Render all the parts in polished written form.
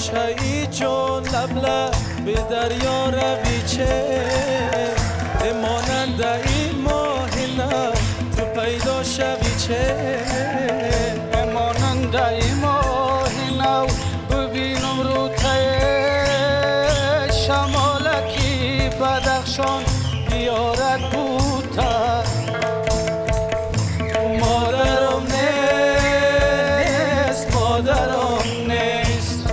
چایی جون لب لب به دریا روی چه ماننده این ماه نو تو پیدا شوی چه ماننده این ماه نو ببینم رو ته شمالکی بدخشان بیارد بوتر مادرم نیست مادرم نیست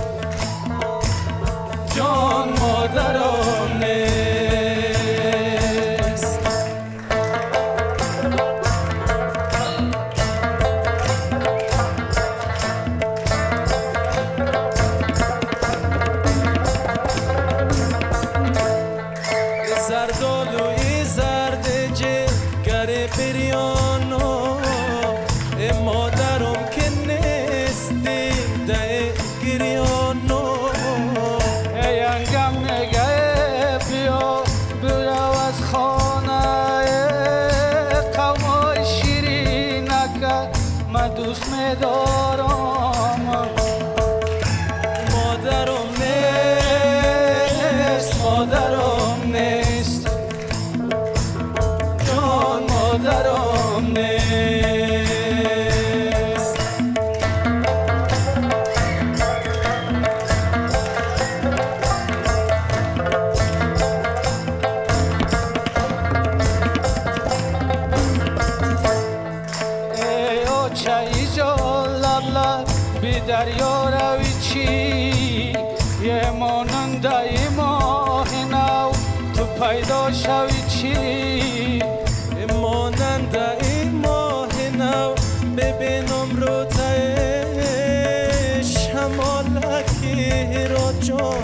جان مادرم نیست زردالوی زرد گره پریانو مادرم که نیستی ده گریانو ینگم نگه بیا برو از خانه قومای شیرینکه من دوست میدارم مادرم نیست مادرم نیست جان مادرم نیست ای او چایی جان لب لب بی دریا روی چی یه ماننده ای ماه نو تو پیدا شوی چی ماننده این ماه نو ببینم رو ته شمالکی را جان